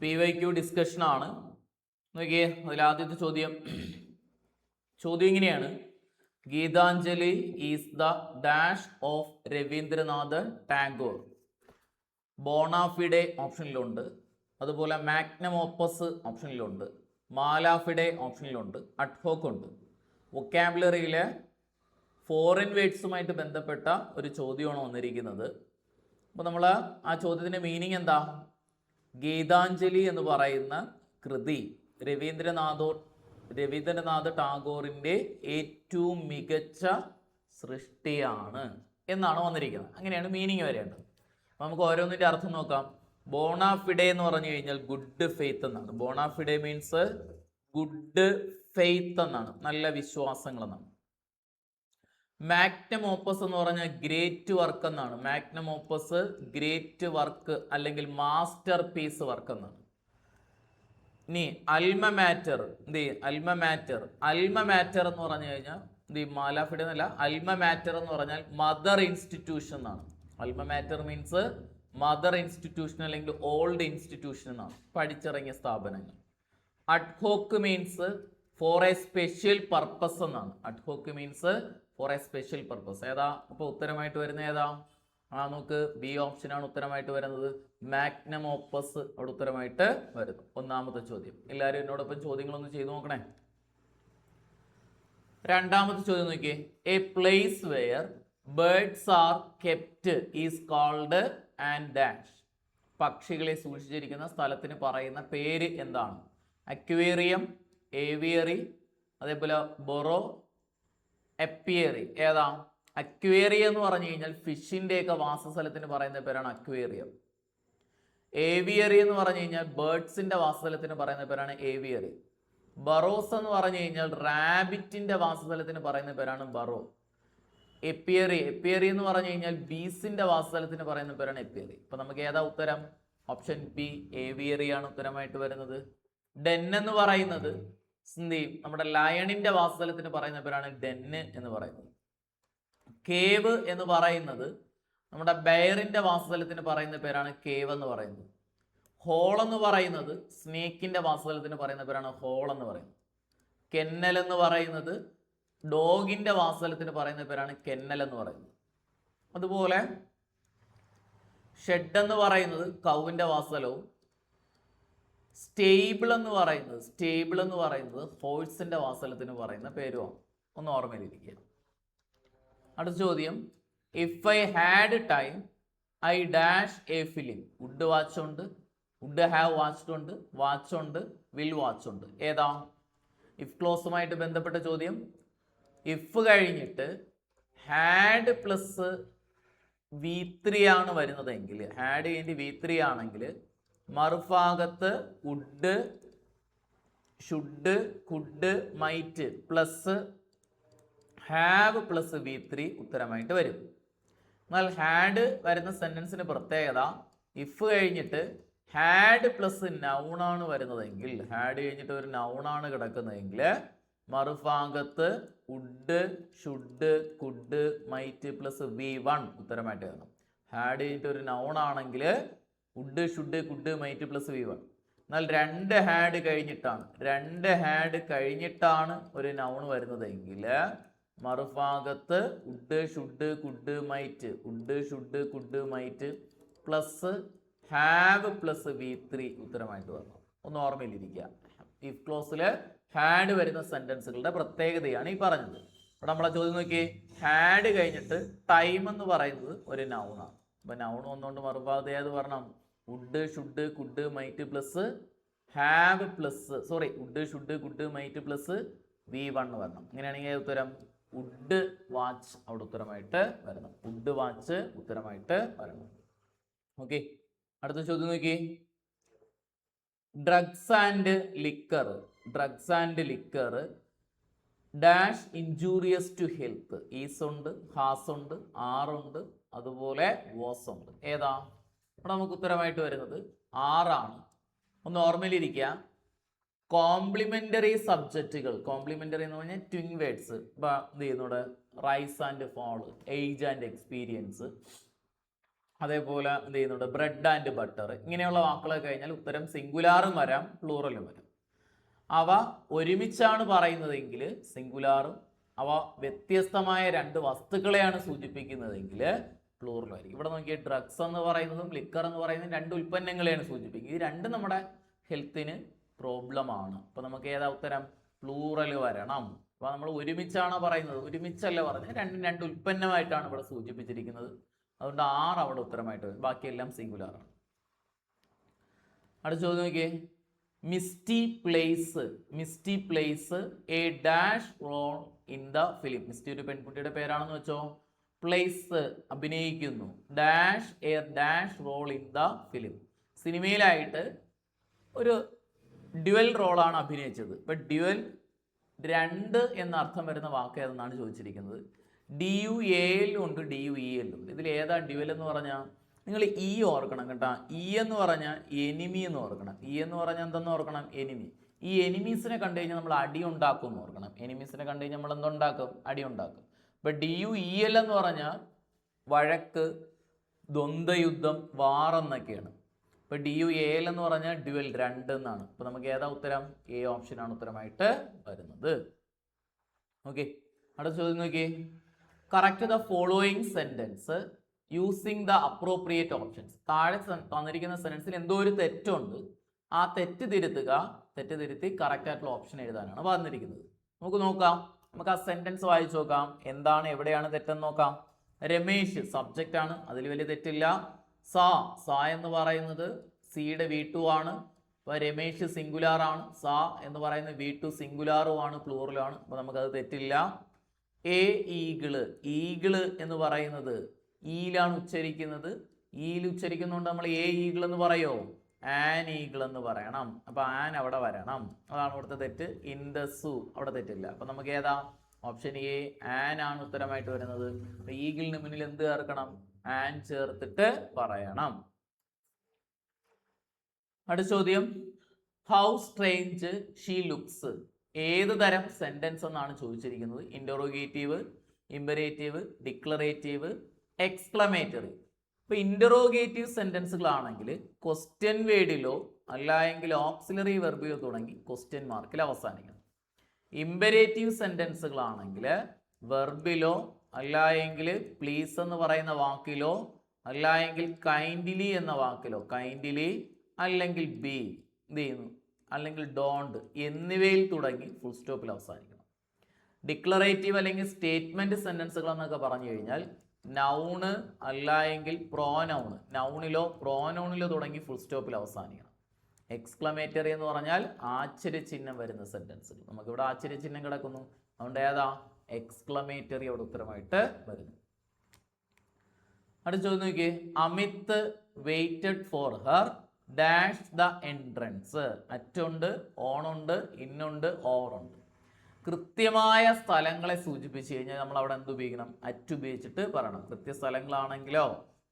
PYQ discussion ആണ്. നോക്കിയേ, അതിൽ ആദ്യത്തെ ചോദ്യം ഇങ്ങനെയാണ്: Gitanjali is the dash of Rabindranath Tagore. Bona fide ഓപ്ഷനിലുണ്ട്, അതുപോലെ മാഗ്നം ഓപ്പസ് ഓപ്ഷനിലുണ്ട്, മാലാഫിഡെ ഓപ്ഷനിലുണ്ട്, അഡ്ഹോക്ക് ഉണ്ട്. വൊക്കാബുലറിയിലെ ഫോറിൻ വേർഡ്സുമായിട്ട് ബന്ധപ്പെട്ട ഒരു ചോദ്യമാണ് വന്നിരിക്കുന്നത്. അപ്പോൾ നമ്മൾ ആ ചോദ്യത്തിൻ്റെ മീനിങ് എന്താ? ഗീതാഞ്ജലി എന്ന് പറയുന്ന കൃതി രവീന്ദ്രനാഥ് ടാഗോറിൻ്റെ ഏറ്റവും മികച്ച സൃഷ്ടിയാണ് എന്നാണ് വന്നിരിക്കുന്നത്. അങ്ങനെയാണ് മീനിങ് വരേണ്ടത്. അപ്പോൾ നമുക്ക് ഓരോന്നിൻ്റെ അർത്ഥം നോക്കാം. ബോണാഫിഡെ എന്ന് പറഞ്ഞു കഴിഞ്ഞാൽ ഗുഡ് ഫെയ്ത്ത് എന്നാണ്. ബോണാഫിഡെ മീൻസ് ഗുഡ് ഫെയ്ത്ത് എന്നാണ്, നല്ല വിശ്വാസങ്ങൾ എന്നാണ്. മാഗ്നം ഓപ്പസ് എന്ന് പറഞ്ഞാൽ ഗ്രേറ്റ് വർക്ക് എന്നാണ്. മാഗ്നം ഓപ്പസ് ഗ്രേറ്റ് വർക്ക് അല്ലെങ്കിൽ മാസ്റ്റർ പീസ് വർക്ക് എന്നാണ്. ഇനി അൽമ മാറ്റർ എന്ന് പറഞ്ഞു കഴിഞ്ഞാൽ മാലാഫിഡെ എന്നല്ല, അൽമ മാറ്റർ എന്ന് പറഞ്ഞാൽ മദർ ഇൻസ്റ്റിറ്റ്യൂഷൻ എന്നാണ്. Alma mater means mother institution അല്ലെങ്കിൽ ഓൾഡ് ഇൻസ്റ്റിറ്റ്യൂഷൻ എന്നാണ്, പഠിച്ചിറങ്ങിയ സ്ഥാപനങ്ങൾ. Ad hoc means for a special purpose എന്നാണ്. Ad hoc means for a special purpose. ഏതാ അപ്പോൾ ഉത്തരമായിട്ട് വരുന്നത് ഏതാ? നമുക്ക് ബി ഓപ്ഷനാണ് ഉത്തരമായിട്ട് വരുന്നത്. മാഗ്നം ഓപ്പസ് അവിടെ ഉത്തരമായിട്ട് വരുന്നു. ഒന്നാമത്തെ ചോദ്യം. എല്ലാവരും എന്നോടൊപ്പം ചോദ്യങ്ങളൊന്ന് ചെയ്തു നോക്കണേ. രണ്ടാമത്തെ ചോദ്യം നോക്കിയേ. A place where birds are kept is called and dash. പക്ഷികളെ സൂക്ഷിച്ചിരിക്കുന്ന സ്ഥലത്തിന് പറയുന്ന പേര് എന്താണ്? അക്വേറിയം, ഏവിയറി, അതേപോലെ ബൊറോ, എപ്പിയറി. ഏതാ? അക്വേറിയം എന്ന് പറഞ്ഞു കഴിഞ്ഞാൽ ഫിഷിൻ്റെയൊക്കെ വാസസ്ഥലത്തിന് പറയുന്ന പേരാണ് അക്വേറിയം. ഏവിയറി എന്ന് പറഞ്ഞു കഴിഞ്ഞാൽ ബേർഡ്സിന്റെ വാസസ്ഥലത്തിന് പറയുന്ന പേരാണ് ഏവിയറി. ബറോസ് എന്ന് പറഞ്ഞു കഴിഞ്ഞാൽ റാബിറ്റിന്റെ വാസസ്ഥലത്തിന് പറയുന്ന പേരാണ് ബറോ. എപ്പിയറി എന്ന് പറഞ്ഞു കഴിഞ്ഞാൽ ബീസിന്റെ വാസസ്ഥലത്തിന് പറയുന്ന പേരാണ് എപ്പിയറി. അപ്പൊ നമുക്ക് ഏതാ ഉത്തരം? ഓപ്ഷൻ ബി ഏവിയറി ആണ് ഉത്തരമായിട്ട് വരുന്നത്. ഡെൻ എന്ന് പറയുന്നത് നമ്മുടെ ലയണിന്റെ വാസസ്ഥലത്തിന് പറയുന്ന പേരാണ് ഡെന്ന് എന്ന് പറയുന്നത്. കേവ് എന്ന് പറയുന്നത് നമ്മുടെ ബെയറിന്റെ വാസസ്ഥലത്തിന് പറയുന്ന പേരാണ് കേവ് എന്ന് പറയുന്നത്. ഹോൾ എന്ന് പറയുന്നത് സ്നേക്കിന്റെ വാസസ്ഥലത്തിന് പറയുന്ന പേരാണ് ഹോൾ എന്ന് പറയുന്നത്. കെന്നൽ എന്ന് പറയുന്നത് ഡോഗിന്റെ വാസസ്ഥലത്തിന് പറയുന്ന പേരാണ് കെന്നൽ എന്ന് പറയുന്നത്. അതുപോലെ ഷെഡ് എന്ന് പറയുന്നത് കൗവിന്റെ വാസസ്ഥലവും, സ്റ്റേബിൾ എന്ന് പറയുന്നത് ഹോഴ്സിന്റെ വാസസ്ഥലത്തിന് പറയുന്ന പേരുമാണ്. ഒന്ന് ഓർമ്മയിലിരിക്കുക. അടുത്ത ചോദ്യം. If I had time I dash a film. Would watch ഉണ്ട്, വുഡ് ഹാവ് വാച്ച്ഡ് ഉണ്ട്, വാച്ച് ഉണ്ട്, വിൽ വാച്ച് ഉണ്ട്. ഏതാ? ഇഫ് ക്ലോസുമായിട്ട് ബന്ധപ്പെട്ട ചോദ്യം. ഇഫ് കഴിഞ്ഞിട്ട് ഹാഡ് പ്ലസ് V3 ആണ് വരുന്നതെങ്കിൽ, ഹാഡ് കഴിഞ്ഞ് V3 ആണെങ്കിൽ മറുഭാഗത്ത് would, should, could, might plus have plus V3 ഉത്തരമായിട്ട് വരും. എന്നാൽ ഹാഡ് വരുന്ന സെന്റൻസിന് പ്രത്യേകത, ഇഫ് കഴിഞ്ഞിട്ട് ഹാഡ് പ്ലസ് നൗണാണ് വരുന്നതെങ്കിൽ, ഹാഡ് കഴിഞ്ഞിട്ട് ഒരു നൗണാണ് കിടക്കുന്നതെങ്കിൽ മറുഭാഗത്ത് would, should, could, might plus V1 ഉത്തരമായിട്ട് വരണം. ഹാഡ് കഴിഞ്ഞിട്ട് ഒരു നൗണാണെങ്കിൽ would, should, could, might plus V1. എന്നാൽ രണ്ട് ഹാഡ് കഴിഞ്ഞിട്ടാണ് ഒരു നൗൺ വരുന്നതെങ്കിൽ മറുഭാഗത്ത് would, should, could, might plus have plus V3 ഉത്തരമായിട്ട് വരണം. ഒന്ന് ഓർമ്മയിലിരിക്കുക. ഇഫ് ക്ലോസിൽ ഹാഡ് വരുന്ന സെന്റൻസുകളുടെ പ്രത്യേകതയാണ് ഈ പറഞ്ഞത്. അപ്പോൾ നമ്മളെ ചോദ്യം നോക്കിയേ. ഹാഡ് കഴിഞ്ഞിട്ട് ടൈം എന്ന് പറയുന്നത് ഒരു നൗണാണ്. അപ്പൊ നൗൺ വന്നുകൊണ്ട് മറുഭാഗത്ത് ഏത് വരണം? Would, should, could, might plus have plus would, should, could, might plus V1 വരണം. അങ്ങനെയാണെങ്കിൽ ഉത്തരം വുഡ് വാച്ച് അവിടെ ഉത്തരമായിട്ട് വരണം. വുഡ് വാച്ച് ഉത്തരമായിട്ട് വരണം. ഓക്കെ, അടുത്ത ചോദ്യം നോക്കി. Drugs and liquor dash injurious to health. Is ഉണ്ട്, ഹാസ് ഉണ്ട്, ആർ ഉണ്ട്, അതുപോലെ വാസ് ഉണ്ട്. ഏതാ? അവിടെ നമുക്ക് ഉത്തരമായിട്ട് വരുന്നത് ആറാണ്. ഒന്ന് ഓർമ്മയിലിരിക്കുക. കോംപ്ലിമെന്ററി സബ്ജക്റ്റുകൾ, കോംപ്ലിമെന്ററി എന്ന് പറഞ്ഞാൽ ട്വിൻ വേർഡ്സ്. ഇപ്പം എന്ത് ചെയ്യുന്നൂടെ? Rise and fall, age and experience, അതേപോലെ എന്ത് ചെയ്യുന്നുണ്ട്, ബ്രെഡ് ആൻഡ് ബട്ടർ. ഇങ്ങനെയുള്ള വാക്കുകൾ കഴിഞ്ഞാൽ ഉത്തരം സിംഗുലാറും വരാം പ്ലൂറലും വരാം. അവ ഒരുമിച്ചാണ് പറയുന്നതെങ്കിൽ സിംഗുലാറും, അവ വ്യത്യസ്തമായ രണ്ട് വസ്തുക്കളെയാണ് സൂചിപ്പിക്കുന്നതെങ്കിൽ പ്ലൂറലും ആയിരിക്കും. ഇവിടെ നോക്കിയ ഡ്രഗ്സ് എന്ന് പറയുന്നതും ലിക്കർ എന്ന് പറയുന്നതും രണ്ട് ഉൽപ്പന്നങ്ങളെയാണ് സൂചിപ്പിക്കുന്നത്. ഇത് രണ്ടും നമ്മുടെ ഹെൽത്തിന് പ്രോബ്ലമാണ്. അപ്പോൾ നമുക്ക് ഏതാ ഉത്തരം? പ്ലൂറൽ വരണം. അപ്പോൾ നമ്മൾ ഒരുമിച്ചാണ് പറയുന്നത്, ഒരുമിച്ചല്ല പറഞ്ഞത്, രണ്ടും രണ്ട് ഉൽപ്പന്നമായിട്ടാണ് ഇവിടെ സൂചിപ്പിച്ചിരിക്കുന്നത്. അതുകൊണ്ട് 6 അവിടെ ഉത്തരമായിട്ട് വരും. ബാക്കിയെല്ലാം സിംഗുലാറാണ്. അടുത്ത ചോദ്യം നോക്കിയേ. Misty plays a dash role in the film. Misty ഒരു പെൺകുട്ടിയുടെ പേരാണെന്ന് വെച്ചോ. പ്ലേസ് അഭിനയിക്കുന്നു, dash a dash role in the film. സിനിമയിലായിട്ട് ഒരു ഡ്യുവൽ റോളാണ് അഭിനയിച്ചത്. ഇപ്പൊ ഡ്യുവൽ, രണ്ട് എന്ന അർത്ഥം വരുന്ന വാക്ക് ഏതെന്നാണ് ചോദിച്ചിരിക്കുന്നത്. DUAL ഉണ്ട്, DUEL ഉണ്ട്. ഇതിൽ ഏതാ ഡ്യുവൽ എന്ന് പറഞ്ഞാൽ നിങ്ങൾ ഇ ഓർക്കണം കേട്ടോ. ഇ എന്ന് പറഞ്ഞാൽ എനിമി എന്ന് ഓർക്കണം. ഇ എന്ന് പറഞ്ഞാൽ എന്തെന്ന് ഓർക്കണം? എനിമി. ഈ എനിമീസിനെ കണ്ടു കഴിഞ്ഞാൽ നമ്മൾ അടി ഉണ്ടാക്കും എന്ന് ഓർക്കണം. എനിമീസിനെ കണ്ടു കഴിഞ്ഞാൽ നമ്മൾ എന്തുണ്ടാക്കും? അടി ഉണ്ടാക്കും. ഇപ്പൊ DUEL എന്ന് പറഞ്ഞാൽ വഴക്ക്, ദ്വന്ദ്വയുദ്ധം, വാർ എന്നൊക്കെയാണ്. ഇപ്പൊ DUAL എന്ന് പറഞ്ഞാൽ ഡ്യുവൽ, രണ്ട് എന്നാണ്. അപ്പൊ നമുക്ക് ഏതാ ഉത്തരം? എ ഓപ്ഷനാണ് ഉത്തരമായിട്ട് വരുന്നത്. ഓക്കെ, അടുത്ത ചോദ്യം നോക്കി. Correct the following sentence using the appropriate options. താഴെ തന്നിരിക്കുന്ന സെന്റൻസിൽ എന്തോ ഒരു തെറ്റുണ്ട്. ആ തെറ്റ് തിരുത്തി കറക്റ്റ് ആയിട്ടുള്ള ഓപ്ഷൻ എഴുതാനാണ് പറഞ്ഞിരിക്കുന്നത്. നമുക്ക് നോക്കാം. നമുക്ക് ആ സെന്റൻസ് വായിച്ചു നോക്കാം. എന്താണ്, എവിടെയാണ് തെറ്റെന്ന് നോക്കാം. രമേശ് സബ്ജക്റ്റ് ആണ്, അതിൽ വലിയ തെറ്റില്ല. സാ എന്ന് പറയുന്നത് സിയുടെ V2 ആണ്. അപ്പൊ രമേശ് സിംഗുലാർ ആണ്. സാ എന്ന് പറയുന്നത് V2 സിംഗുലാറും ആണ്, പ്ലൂറലും ആണ്. അപ്പൊ നമുക്കത് തെറ്റില്ല. ഈഗിള് എന്ന് പറയുന്നത് ഈലാണ് ഉച്ചരിക്കുന്നത്. ഈൽ ഉച്ചരിക്കുന്നതുകൊണ്ട് നമ്മൾ ഈഗിൾ എന്ന് പറയോ? ആൻ ഈഗിൾ എന്ന് പറയണം. അപ്പൊ ആൻ അവിടെ വരണം. അതാണ് ഇവിടുത്തെ തെറ്റ്. ഇൻ ദ സൂ അവിടെ തെറ്റില്ല. അപ്പൊ നമുക്ക് ഏതാ? ഓപ്ഷൻ എ, ആൻ ആണ് ഉത്തരമായിട്ട് വരുന്നത്. ഈഗിളിന് മുന്നിൽ എന്ത് ചേർക്കണം? ആൻ ചേർത്തിട്ട് പറയണം. അടുത്ത ചോദ്യം. How strange she looks. ഏത് തരം സെന്റൻസ് എന്നാണ് ചോദിച്ചിരിക്കുന്നത്? Interrogative, imperative, declarative, exclamatory. ഇപ്പൊ ഇന്ററോഗേറ്റീവ് സെന്റൻസുകളാണെങ്കിൽ ക്വസ്റ്റ്യൻ വേർഡിലോ അല്ലെങ്കിൽ ഓക്സിലറി വെർബിലോ തുടങ്ങി ക്വസ്റ്റ്യൻ മാർക്കിൽ അവസാനിക്കണം. ഇമ്പരേറ്റീവ് സെന്റൻസുകളാണെങ്കിൽ വെർബിലോ അല്ലെങ്കിൽ പ്ലീസ് എന്ന് പറയുന്ന വാക്കിലോ അല്ലെങ്കിൽ കൈൻഡ്ലി എന്ന വാക്കിലോ, കൈൻഡ്ലി അല്ലെങ്കിൽ ബി എന്ത് ചെയ്യുന്നു, അല്ലെങ്കിൽ ഡോണ്ട് എന്നിവയിൽ തുടങ്ങി ഫുൾ സ്റ്റോപ്പിൽ അവസാനിക്കണം. ഡിക്ലറേറ്റീവ് അല്ലെങ്കിൽ സ്റ്റേറ്റ്മെന്റ് സെന്റൻസുകൾ എന്നൊക്കെ പറഞ്ഞു കഴിഞ്ഞാൽ നൗണ് അല്ലെങ്കിൽ പ്രോനൗണ്, നൗണിലോ പ്രോനൗണിലോ തുടങ്ങി ഫുൾ സ്റ്റോപ്പിൽ അവസാനിക്കണം. എക്സ്ക്ലമേറ്ററി എന്ന് പറഞ്ഞാൽ ആശ്ചര്യചിഹ്നം വരുന്ന സെന്റൻസുകൾ. നമുക്കിവിടെ ആശ്ചര്യചിഹ്നം കിടക്കുന്നു, അതുകൊണ്ട് ഏതാ? എക്സ്ക്ലമേറ്ററി അവിടെ ഉത്തരമായിട്ട് വരുന്നു. അടുത്ത ചോദ്യം നോക്കിയേ. Amit waited for her dash the entrance. അറ്റുണ്ട്, ഓണുണ്ട്, ഇന്നുണ്ട്, ഓറുണ്ട്. കൃത്യമായ സ്ഥലങ്ങളെ സൂചിപ്പിച്ചു കഴിഞ്ഞാൽ നമ്മൾ അവിടെ എന്ത് ഉപയോഗിക്കണം? അറ്റ് ഉപയോഗിച്ചിട്ട് പറയണം. കൃത്യ സ്ഥലങ്ങളാണെങ്കിലോ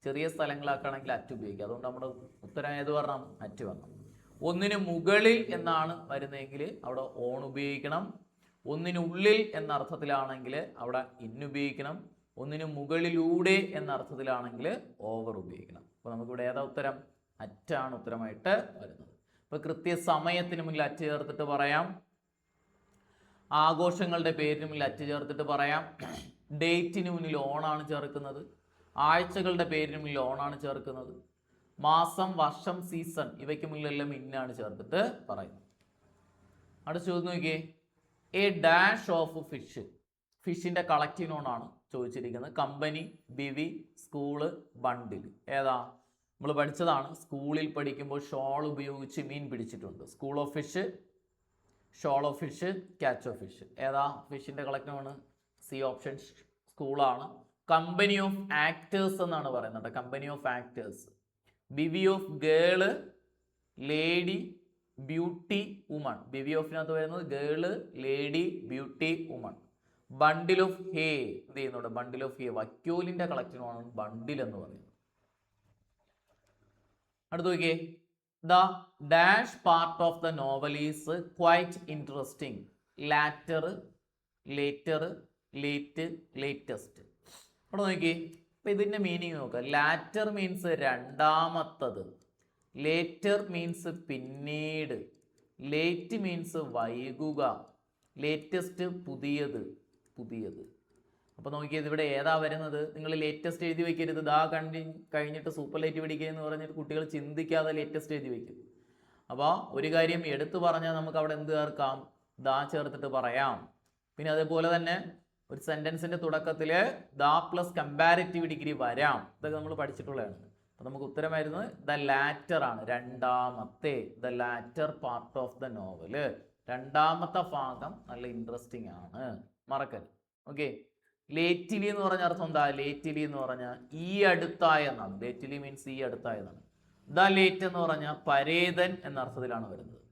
ചെറിയ സ്ഥലങ്ങളാക്കുകയാണെങ്കിൽ അറ്റ് ഉപയോഗിക്കുക. അതുകൊണ്ട് നമ്മുടെ ഉത്തരം ഏത് പറയണം? അറ്റ് വരണം. ഒന്നിന് മുകളിൽ എന്നാണ് വരുന്നതെങ്കിൽ അവിടെ ഓൺ ഉപയോഗിക്കണം. ഒന്നിനുള്ളിൽ എന്ന അർത്ഥത്തിലാണെങ്കിൽ അവിടെ ഇന്ന് ഉപയോഗിക്കണം. ഒന്നിന് മുകളിലൂടെ എന്ന അർത്ഥത്തിലാണെങ്കിൽ ഓവർ ഉപയോഗിക്കണം. അപ്പൊ നമുക്കിവിടെ ഏതാ ഉത്തരം? അറ്റാണ് ഉത്തരമായിട്ട് വരുന്നത്. ഇപ്പൊ കൃത്യസമയത്തിന് മുന്നിൽ അറ്റ് ചേർത്തിട്ട് പറയാം. ആഘോഷങ്ങളുടെ പേരിന് മുന്നിൽ അറ്റ് ചേർത്തിട്ട് പറയാം. ഡേറ്റിന് മുന്നിൽ ഓണാണ് ചേർക്കുന്നത്. ആഴ്ചകളുടെ പേരിന് മുന്നിൽ ഓണാണ് ചേർക്കുന്നത്. മാസം, വർഷം, സീസൺ ഇവയ്ക്ക് മുന്നിലെല്ലാം ഇന്നാണ് ചേർത്തിട്ട് പറയുന്നത്. അടുത്ത ചോദ്യം നോക്കിയേ. A dash of fish. ഫിഷിന്റെ കളക്റ്റീവ് നോണാണ് ചോദിച്ചിരിക്കുന്നത്. Company, bevy, school, bundle. ഏതാ? നമ്മൾ പഠിച്ചതാണ്. സ്കൂളിൽ പഠിക്കുമ്പോൾ ഷോൾ ഉപയോഗിച്ച് മീൻ പിടിച്ചിട്ടുണ്ട്. School of fish, shoal of fish, catch of fish. ഏതാ ഫിഷിന്റെ കളക്റ്റീവ് ആണ്? സി ഓപ്ഷൻ, സ്കൂളാണ്. കമ്പനി ഓഫ് ആക്ടേഴ്സ് എന്നാണ് പറയുന്നത്. Company of actors. Bevy of girl, lady, beauty, woman. Bevy ഓഫിനകത്ത് വരുന്നത് girl, lady, beauty, woman. Bundle of hay എന്ത് ചെയ്യുന്നുണ്ട്? ബണ്ടിൽ ഓഫ് ഹേ വക്യോലിന്റെ കളക്റ്റീവാണ് ബണ്ടിൽ എന്ന് പറയുന്നത്. അടുത്ത് നോക്കിയേ. The dash part of the novel is quite interesting. Lateral, later, late, latest. അവിടെ നോക്കിയേ. അപ്പൊ ഇതിന്റെ മീനിങ് നോക്കുക. ലാറ്റർ മീൻസ് രണ്ടാമത്തത്, ലേറ്റർ മീൻസ് പിന്നീട്, ലേറ്റ് മീൻസ് വൈകുക, ലേറ്റസ്റ്റ് പുതിയത്, പുതിയത്. അപ്പോൾ നോക്കിയത് ഇവിടെ ഏതാ വരുന്നത്? നിങ്ങൾ ലേറ്റസ്റ്റ് എഴുതി വെക്കരുത്. ദാ കഴിഞ്ഞിട്ട് സൂപ്പർലേറ്റീവ് പിടിക്കുക എന്ന് പറഞ്ഞിട്ട് കുട്ടികൾ ചിന്തിക്കാതെ ലേറ്റസ്റ്റ് എഴുതി വെക്കും. അപ്പോൾ ഒരു കാര്യം എടുത്തു പറഞ്ഞാൽ നമുക്ക് അവിടെ എന്ത് ചേർക്കാം? ദാ ചേർത്തിട്ട് പറയാം. പിന്നെ അതേപോലെ തന്നെ ഒരു സെന്റൻസിന്റെ തുടക്കത്തിൽ ദാ പ്ലസ് കമ്പാരിറ്റീവ് ഡിഗ്രി വരാം. ഇതൊക്കെ നമ്മൾ പഠിച്ചിട്ടുള്ളതാണ്. അപ്പോൾ നമുക്ക് ഉത്തരം വരുന്നത് ദ ലാറ്റർ ആണ്, രണ്ടാമത്തെ, the latter part of the novel. രണ്ടാമത്തെ ഭാഗം നല്ല ഇൻട്രസ്റ്റിംഗ് ആണ്, മറക്കരുത്. ഓക്കെ. ലേറ്റ്ലി എന്ന് പറഞ്ഞ അർത്ഥം എന്താ? ലേറ്റ്ലി എന്ന് പറഞ്ഞാൽ ഈ അടുത്തായ എന്നാണ്. ലേറ്റ്ലി മീൻസ് ഈ അടുത്തായതാണ്. ദ ലേറ്റ് എന്ന് പറഞ്ഞാൽ പരേതൻ എന്ന അർത്ഥത്തിലാണ് വരുന്നത്.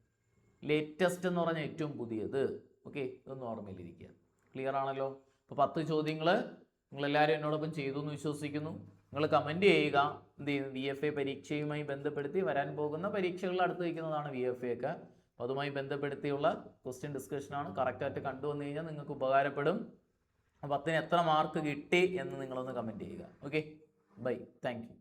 ലേറ്റസ്റ്റ് എന്ന് പറഞ്ഞാൽ ഏറ്റവും പുതിയത്. ഓക്കെ, ഇതൊന്നും ഓർമ്മയിലിരിക്കുക. ക്ലിയർ ആണല്ലോ? അപ്പോൾ 10 ചോദ്യങ്ങൾ നിങ്ങളെല്ലാവരും എന്നോടൊപ്പം ചെയ്തു എന്ന് വിശ്വസിക്കുന്നു. നിങ്ങൾ കമൻറ്റ് ചെയ്യുക. എന്ത് ചെയ്യും? VFA പരീക്ഷയുമായി ബന്ധപ്പെടുത്തി വരാൻ പോകുന്ന പരീക്ഷകളിൽ അടുത്ത് വയ്ക്കുന്നതാണ് VFA ഒക്കെ. അപ്പോൾ അതുമായി ബന്ധപ്പെടുത്തിയുള്ള ക്വസ്റ്റ്യൻ ഡിസ്കഷനാണ്. കറക്റ്റായിട്ട് കണ്ടുവന്നു കഴിഞ്ഞാൽ നിങ്ങൾക്ക് ഉപകാരപ്പെടും. 10ന് എത്ര മാർക്ക് കിട്ടി എന്ന് നിങ്ങളൊന്ന് കമൻറ്റ് ചെയ്യുക. Okay, bye, thank U.